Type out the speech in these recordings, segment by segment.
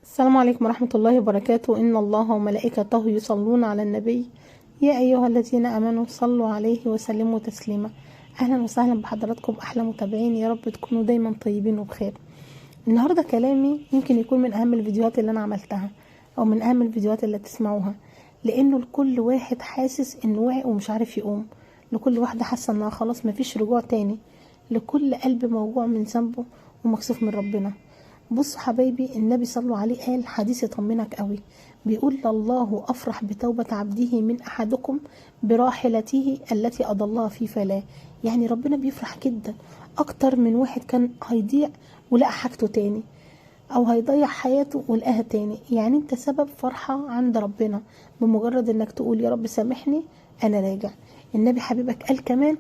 السلام عليكم ورحمة الله وبركاته. إن الله وملائكته يصلون على النبي يا أيها الذين آمنوا صلوا عليه وسلموا تسليما. أهلا وسهلا بحضراتكم أحلى متابعين، يا رب تكونوا دايما طيبين وبخير. النهاردة كلامي يمكن يكون من أهم الفيديوهات اللي أنا عملتها أو من أهم الفيديوهات اللي تسمعوها، لأنه لكل واحد حاسس إنه وقع ومش عارف يقوم، لكل واحدة حاسة إنها خلاص مفيش رجوع تاني، لكل قلب موجوع من ذنبه ومكسوف من ربنا. بصوا حبايبي، النبي صلوا عليه قال حديث يطمنك قوي، بيقول الله أفرح بتوبة عبده من أحدكم براحلته التي أضلها في فلاه. يعني ربنا بيفرح جدا أكتر من واحد كان هيضيع ولقى حاجته تاني، أو هيضيع حياته ولقاها تاني. يعني انت سبب فرحة عند ربنا بمجرد انك تقول يا رب سامحني أنا راجع. النبي حبيبك قال كمان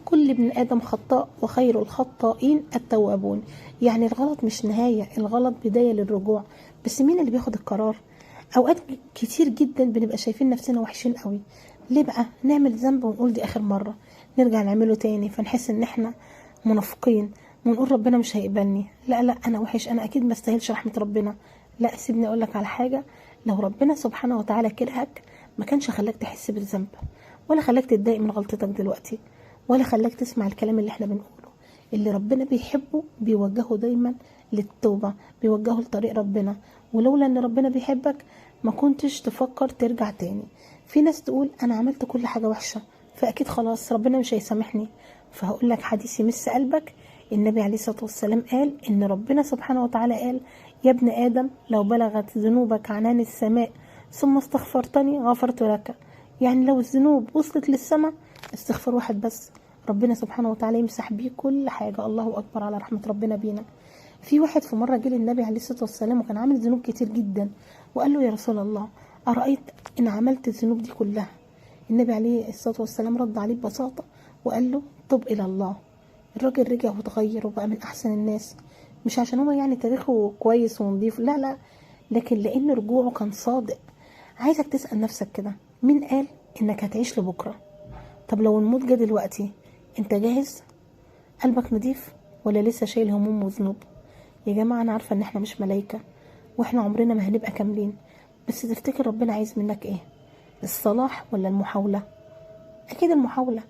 كل ابن آدم خطاء وخير الخطائين التوابون. يعني الغلط مش نهاية، الغلط بداية للرجوع، بس مين اللي بياخد القرار؟ أوقات كتير جدا بنبقى شايفين نفسنا وحشين قوي. ليه بقى نعمل ذنب ونقول دي آخر مرة، نرجع نعمله تاني فنحس ان احنا منافقين ونقول ربنا مش هيقبلني، لا لا أنا وحش، أنا أكيد ما استاهلش رحمة ربنا. لا سيبني أقولك على حاجة، لو ربنا سبحانه وتعالى كرهك ما كانش خلاك تحس بالذنب، ولا خلاك تتضايق من غلطتك دلوقتي، ولا خلاك تسمع الكلام اللي احنا بنقوله. اللي ربنا بيحبه بيوجهه دايما للتوبة، بيوجهه لطريق ربنا، ولولا ان ربنا بيحبك ما كنتش تفكر ترجع تاني. في ناس تقول انا عملت كل حاجة وحشة فاكيد خلاص ربنا مش هيسامحني. فهقول لك حديث يمس قلبك. النبي عليه الصلاة والسلام قال ان ربنا سبحانه وتعالى قال يا ابن آدم لو بلغت ذنوبك عنان السماء ثم استغفرتني غفرت لك. يعني لو الذنوب وصلت للسماء استغفر واحد بس ربنا سبحانه وتعالى يمسح بيه كل حاجة. الله أكبر على رحمة ربنا بينا. في واحد في مرة جه للنبي عليه الصلاة والسلام وكان عامل ذنوب كتير جدا، وقال له يا رسول الله أرأيت إن عملت الذنوب دي كلها؟ النبي عليه الصلاة والسلام رد عليه ببساطة وقال له طب إلى الله. الراجل رجع وتغير وبقى من أحسن الناس، مش عشان هو يعني تاريخه كويس ونضيف، لا لا، لكن لأن رجوعه كان صادق. عايزك تسأل نفسك كده، مين قال إنك هتعيش لبكرة؟ طب لو الموت جه دلوقتي انت جاهز؟ قلبك نضيف ولا لسه شايل هموم وذنوب؟ يا جماعة انا عارفة ان احنا مش ملايكة واحنا عمرنا ما هنبقى كاملين، بس تفتكر ربنا عايز منك ايه؟ الصلاح ولا المحاولة؟ اكيد المحاولة.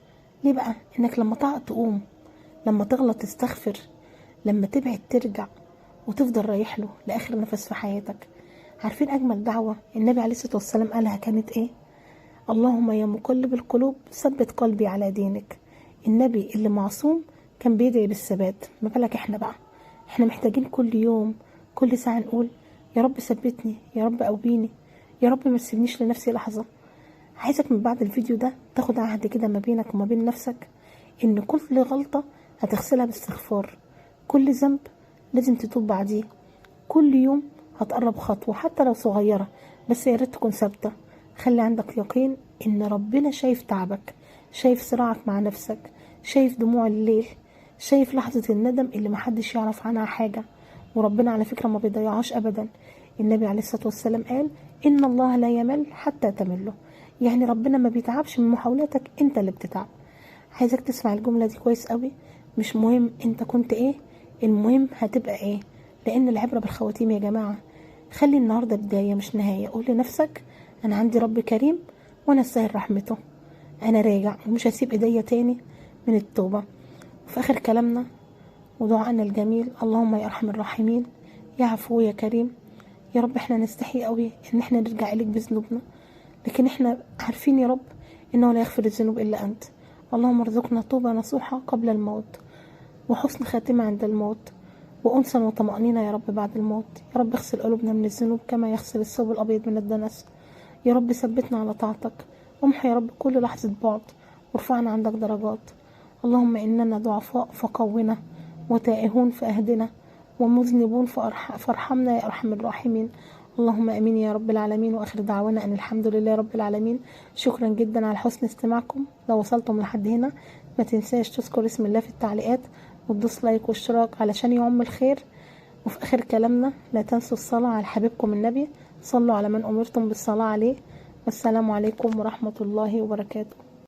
ليه بقى؟ انك لما تقع تقوم، لما تغلط تستغفر، لما تبعد ترجع، وتفضل رايح له لاخر نفس في حياتك. عارفين اجمل دعوة النبي عليه الصلاة والسلام قالها كانت ايه؟ اللهم يا مقلب القلوب ثبت قلبي على دينك. النبي اللي معصوم كان بيدعي بالثبات، ما بالك احنا بقى؟ احنا محتاجين كل يوم كل ساعة نقول يا رب ثبتني، يا رب قويني، يا رب ما تسيبنيش لنفسي لحظة. عايزك من بعد الفيديو ده تاخد عهد كده ما بينك وما بين نفسك، ان كل غلطة هتغسلها باستغفار، كل ذنب لازم تتوب بعديه، كل يوم هتقرب خطوة حتى لو صغيرة، بس يا ريت تكون ثابتة. خلي عندك يقين ان ربنا شايف تعبك، شايف صراعك مع نفسك، شايف دموع الليل، شايف لحظة الندم اللي محدش يعرف عنها حاجة. وربنا على فكرة ما بيضيعهاش ابدا. النبي عليه الصلاة والسلام قال ان الله لا يمل حتى تمله. يعني ربنا ما بيتعبش من محاولاتك، انت اللي بتتعب. عايزك تسمع الجملة دي كويس قوي، مش مهم انت كنت ايه، المهم هتبقى ايه، لان العبرة بالخواتيم يا جماعة. خلي النهاردة بداية مش نهاية. قول لنفسك انا عندي رب كريم وانا استاهل رحمته، انا راجع ومش هسيب ايديا تاني من التوبة. وفي اخر كلامنا ودعائنا الجميل اللهم يا ارحم الراحمين يا عفو يا كريم. يا رب احنا نستحي قوي ان احنا نرجع اليك بذنوبنا، لكن احنا عارفين يا رب انه لا يغفر الذنوب الا انت. اللهم ارزقنا توبة نصوحة قبل الموت، وحسن خاتمة عند الموت، وأنسا وطمأنينة يا رب بعد الموت. يا رب اغسل قلوبنا من الذنوب كما يغسل الثوب الأبيض من الدنس. يا رب ثبتنا على طاعتك، وامحي يا رب كل لحظة بعد، وارفعنا عندك درجات. اللهم إننا ضعفاء فقونا، وتائهون فأهدنا، ومذنبون فارحمنا يا أرحم الراحمين. اللهم امين يا رب العالمين. واخر دعوانا ان الحمد لله رب العالمين. شكرا جدا على حسن استماعكم. لو وصلتم لحد هنا ما تنساش تذكر اسم الله في التعليقات وتدوس لايك واشتراك علشان يعم الخير. وفي اخر كلامنا لا تنسوا الصلاة على حبيبكم النبي، صلوا على من امرتم بالصلاة عليه. والسلام عليكم ورحمة الله وبركاته.